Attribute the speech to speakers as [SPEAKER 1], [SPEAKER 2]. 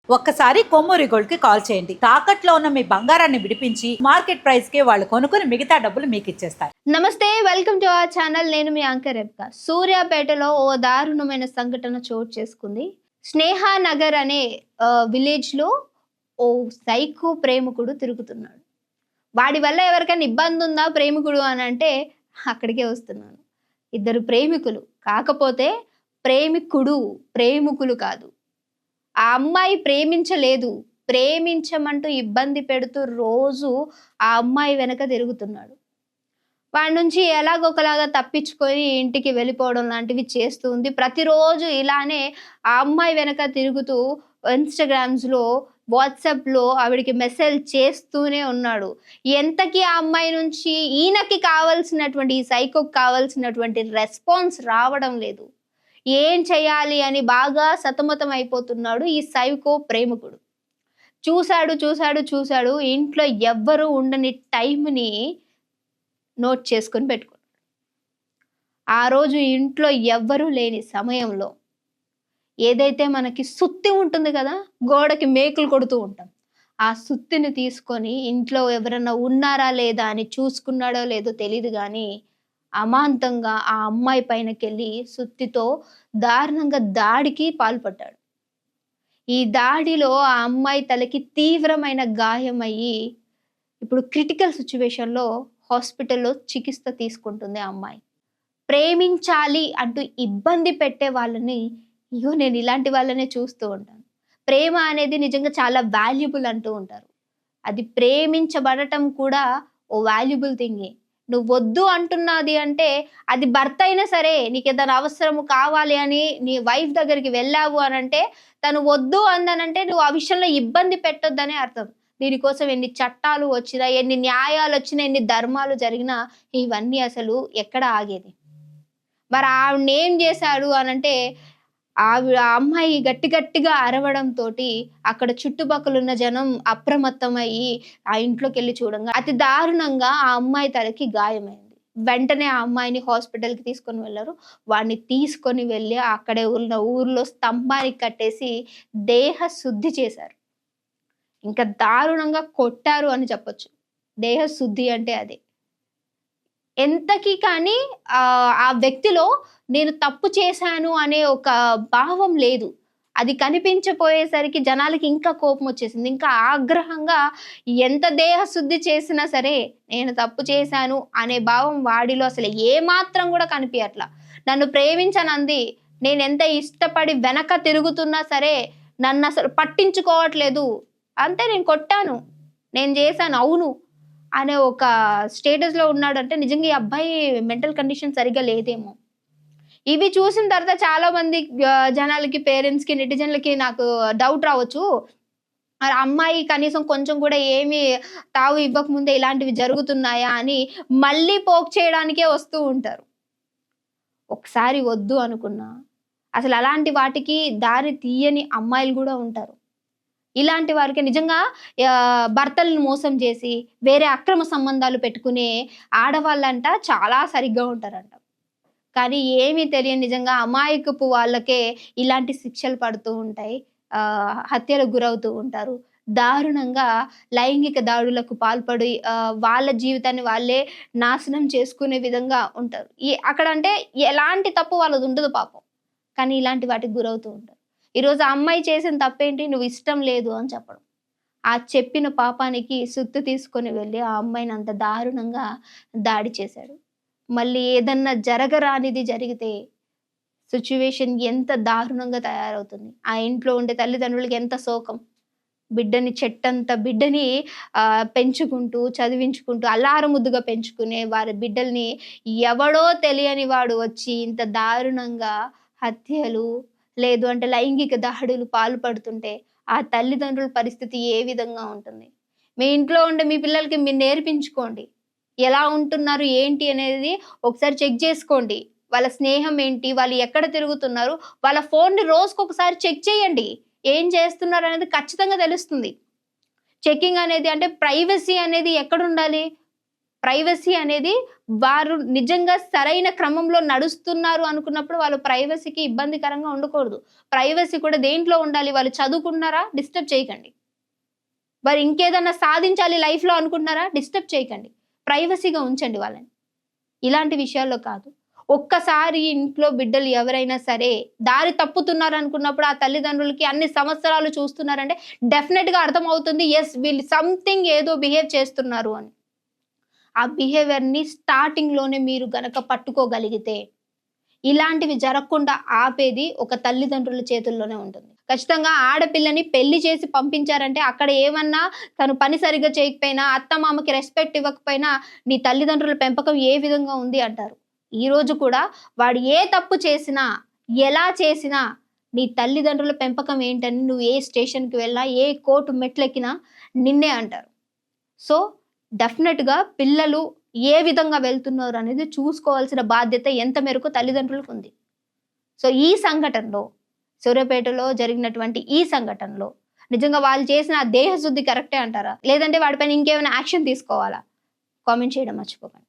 [SPEAKER 1] ఒక్కసారి కొమ్మూరి గోల్డ్ కి కాల్ చేయండి. తాకట్లో ఉన్న మీ బంగారాన్ని విడిపించి మార్కెట్ ప్రైస్ కి వాళ్ళు కొనుక్కుని మిగతా డబ్బులు మీకు ఇచ్చేస్తారు.
[SPEAKER 2] నమస్తే, వెల్కమ్ టు అవర్ ఛానల్. నేను మీ యాంకర్ రెబ్కా. సూర్యాపేటలో ఓ దారుణమైన సంఘటన చోటు చేసుకుంది. స్నేహానగర్ అనే విలేజ్ లో ఓ సైకో ప్రేమికుడు తిరుగుతున్నాడు. వాడి వల్ల ఎవరికైనా ఇబ్బంది ఉందా ప్రేమికుడు అని అంటే అక్కడికే వస్తున్నాను. ఇద్దరు ప్రేమికులు, కాకపోతే ప్రేమికులు కాదు. ఆ అమ్మాయి ప్రేమించలేదు, ప్రేమించమంటూ ఇబ్బంది పెడుతూ రోజు ఆ అమ్మాయి వెనక తిరుగుతున్నాడు. వాడి నుంచి ఎలాగొకలాగా తప్పించుకొని ఇంటికి వెళ్ళిపోవడం లాంటివి చేస్తూ ఉంది. ప్రతిరోజు ఇలానే ఆ అమ్మాయి వెనక తిరుగుతూ ఇన్‌స్టాగ్రామ్స్‌లో, వాట్సాప్‌లో ఆవిడకి మెసేజ్ చేస్తూనే ఉన్నాడు. ఎంతకీ ఆ అమ్మాయి నుంచి ఈయనకి కావాల్సినటువంటి, ఈ సైకోకి కావాల్సినటువంటి రెస్పాన్స్ రావడం లేదు. ఏం చేయాలి అని బాగా సతమతం అయిపోతున్నాడు ఈ సైకో ప్రేమికుడు. చూసాడు. ఇంట్లో ఎవ్వరు ఉండని టైంని నోట్ చేసుకొని పెట్టుకున్నాడు. ఆ రోజు ఇంట్లో ఎవ్వరూ లేని సమయంలో ఏదైతే మనకి సుత్తి ఉంటుంది కదా, గోడకి మేకులు కొడుతూ ఉంటాం, ఆ సుత్తిని తీసుకొని ఇంట్లో ఎవరన్నా ఉన్నారా లేదా అని చూసుకున్నాడో లేదో తెలియదు కానీ అమాంతంగా ఆ అమ్మాయి పైనకెళ్ళి సుత్తితో దారుణంగా దాడికి పాల్పడ్డాడు. ఈ దాడిలో ఆ అమ్మాయి తలకి తీవ్రమైన గాయమయ్యి ఇప్పుడు క్రిటికల్ సిచ్యువేషన్‌లో హాస్పిటల్‌లో చికిత్స తీసుకుంటుంది ఆ అమ్మాయి. ప్రేమించాలి అంటూ ఇబ్బంది పెట్టే వాళ్ళని, నేను ఇలాంటి వాళ్ళనే చూస్తూ ఉంటాను. ప్రేమ అనేది నిజంగా చాలా వాల్యుబుల్ అంటూ ఉంటారు. అది ప్రేమించబడటం కూడా ఓ వాల్యుబుల్ థింగే. నువ్వొద్దు అంటున్నది అంటే అది భర్త అయినా సరే, నీకేదైనా అవసరము కావాలి అని నీ వైఫ్ దగ్గరికి వెళ్ళావు అనంటే, తను వద్దు అందనంటే నువ్వు ఆ విషయంలో ఇబ్బంది పెట్టొద్దనే అర్థం. దీనికోసం ఎన్ని చట్టాలు వచ్చినా, ఎన్ని న్యాయాలొచ్చినా, ఎన్ని ధర్మాలు జరిగినా ఇవన్నీ అసలు ఎక్కడ ఆగేది? మరి ఆవిడనేం జేశాడు అనంటే, ఆ అమ్మాయి గట్టిగా అరవడంతోటి అక్కడ చుట్టుపక్కలున్న జనం అప్రమత్తమయ్యి ఆ ఇంట్లోకెళ్ళి చూడంగా అతి దారుణంగా ఆ అమ్మాయి తలకి గాయమైంది. వెంటనే ఆ అమ్మాయిని హాస్పిటల్‌కి తీసుకొని వెళ్లారు. వాడిని తీసుకొని వెళ్ళి అక్కడే ఉన్న ఊర్లో స్తంభానికి కట్టేసి దేహ శుద్ధి చేశారు. ఇంకా దారుణంగా కొట్టారు అని చెప్పొచ్చు. దేహ శుద్ధి అంటే అదే. ఎంతకి కానీ ఆ వ్యక్తిలో నేను తప్పు చేశాను అనే ఒక భావం లేదు. అది కనిపించపోయేసరికి జనాలకి ఇంకా కోపమొచ్చేసింది. ఇంకా ఆగ్రహంగా ఎంత దేహశుద్ధి చేసినా సరే, నేను తప్పు చేశాను అనే భావం వాడిలో అసలు ఏమాత్రం గూడా కనిపియట్ల. నన్ను ప్రేమించనంది, నేనెంత ఇష్టపడి వెనక తిరుగుతున్నా సరే, నన్నసలు పట్టించుకోవట్లేదు. అంతే, నేను కొట్టాను, నేను జేశాను, అవును అనే ఒక స్టేటస్‌లో ఉన్నాడంటే నిజంగా ఈ అబ్బాయి మెంటల్ కండిషన్ సరిగ్గా లేదేమో. ఇవి చూసిన తర్వాత చాలా మంది జనాలకి, పేరెంట్స్‌కి, నెటిజన్‌లకి నాకు డౌట్ రావచ్చు. మరి అమ్మాయి కనీసం కొంచెం కూడా ఏమి తావు ఇవ్వకముందే ఇలాంటివి జరుగుతున్నాయా అని మళ్ళీ పోక్ చేయడానికే వస్తూ ఉంటారు. ఒకసారి వద్దు అనుకున్నా, అసలు అలాంటి వాటికి దారి తీయని అమ్మాయిలు గూడా ఉంటారు. ఇలాంటి వారికి నిజంగా భర్తలను మోసం చేసి వేరే అక్రమ సంబంధాలు పెట్టుకునే ఆడవాళ్ళంట చాలా సరిగ్గా ఉంటారంట. కానీ ఏమీ తెలియని నిజంగా అమాయకపు వాళ్ళకే ఇలాంటి శిక్షలు పడుతూ ఉంటాయి. హత్యలకు గురవుతూ ఉంటారు. దారుణంగా లైంగిక దాడులకు పాల్పడి వాళ్ళ జీవితాన్ని వాళ్ళే నాశనం చేసుకునే విధంగా ఉంటారు. అక్కడంటే ఎలాంటి తప్పు వాళ్ళది ఉండదు పాపం. కానీ ఇలాంటి వాటికి గురవుతూ ఉంటారు. ఈరోజు ఆ అమ్మాయి చేసిన తప్పేంటి? నువ్వు ఇష్టం లేదు అని చెప్పడం. ఆ చెప్పిన పాపానికి సుత్తి తీసుకొని వెళ్ళి ఆ అమ్మాయిని అంత దారుణంగా దాడి చేశాడు. మళ్ళీ ఏదన్నా జరగరానిది జరిగితే సిట్యుయేషన్ ఎంత దారుణంగా తయారవుతుంది. ఆ ఇంట్లో ఉండే తల్లిదండ్రులకి ఎంత శోకం. చెట్టంత బిడ్డని పెంచుకుంటూ, చదివించుకుంటూ, అల్లారుముద్దుగా పెంచుకునే వారి బిడ్డల్ని ఎవడో తెలియని వాడు వచ్చి ఇంత దారుణంగా హత్యలు, లేదు అంటే లైంగిక దాడులు పాల్పడుతుంటే ఆ తల్లిదండ్రుల పరిస్థితి ఏ విధంగా ఉంటుంది? మీ ఇంట్లో ఉండే మీ పిల్లలకి మీరు నేర్పించుకోండి. ఎలా ఉంటున్నారు, ఏంటి అనేది ఒకసారి చెక్ జేసుకోండి. వాళ్ళ స్నేహం ఏంటి? వాళ్ళు ఎక్కడ తిరుగుతున్నారు? వాళ్ళ ఫోన్‌ని రోజుకొకసారి చెక్ చేయండి. ఏం చేస్తున్నారనేది ఖచ్చితంగా తెలుస్తుంది. చెకింగ్ అనేది అంటే ప్రైవసీ అనేది ఎక్కడుండాలి? ప్రైవసీ అనేది వారు నిజంగా సరైన క్రమంలో నడుస్తున్నారు అనుకున్నప్పుడు వాళ్ళు ప్రైవసీకి ఇబ్బందికరంగా ఉండకూడదు. ప్రైవసీ కూడా దేంట్లో ఉండాలి? వాళ్ళు చదువుకుంటున్నారా? డిస్టర్బ్ చేయకండి. వారు ఇంకేదన్నా సాధించాలి లైఫ్‌లో అనుకుంటున్నారా? డిస్టర్బ్ చేయకండి. ప్రైవసీగా ఉంచండి వాళ్ళని. ఇలాంటి విషయాల్లో కాదు. ఒక్కసారి ఇంట్లో బిడ్డలు ఎవరైనా సరే దారి తప్పుతున్నారు అనుకున్నప్పుడు ఆ తల్లిదండ్రులకి అన్ని సంవత్సరాలు చూస్తున్నారంటే డెఫినెట్‌గా అర్థమవుతుంది. యెస్, వీళ్ళు సంథింగ్ ఏదో బిహేవ్ చేస్తున్నారు అని. ఆ బిహేవియర్‌ని స్టార్టింగ్‌లోనే మీరు గనక పట్టుకోగలిగితే ఇలాంటివి జరగకుండా ఆపేది ఒక తల్లిదండ్రుల చేతుల్లోనే ఉంటుంది. ఖచ్చితంగా ఆడపిల్లని పెళ్లి చేసి పంపించారంటే అక్కడ ఏమన్నా తను పని సరిగ్గా చేయకపోయినా, అత్తమామకి రెస్పెక్ట్ ఇవ్వకపోయినా నీ తల్లిదండ్రుల పెంపకం ఏ విధంగా ఉంది అంటారు. ఈరోజు కూడా వాడు ఏ తప్పు చేసినా, ఎలా చేసినా నీ తల్లిదండ్రుల పెంపకం ఏంటని నువ్వు ఏ స్టేషన్‌కి వెళ్ళినా, ఏ కోర్టు మెట్లెక్కినా నిన్నే అంటారు. సో, డెఫినెట్‌గా పిల్లలు ఏ విధంగా వెళ్తున్నారు అనేది చూసుకోవాల్సిన బాధ్యత ఎంత మేరకు తల్లిదండ్రులకు ఉంది. సో, ఈ సంఘటనలో సూర్యాపేటలో జరిగినటువంటి ఈ సంఘటనలో నిజంగా వాళ్ళు చేసిన ఆ దేహశుద్ధి కరెక్టే అంటారా? లేదంటే వాడిపైన ఇంకేమైనా యాక్షన్ తీసుకోవాలా? కామెంట్ చేయడం మర్చిపోకండి.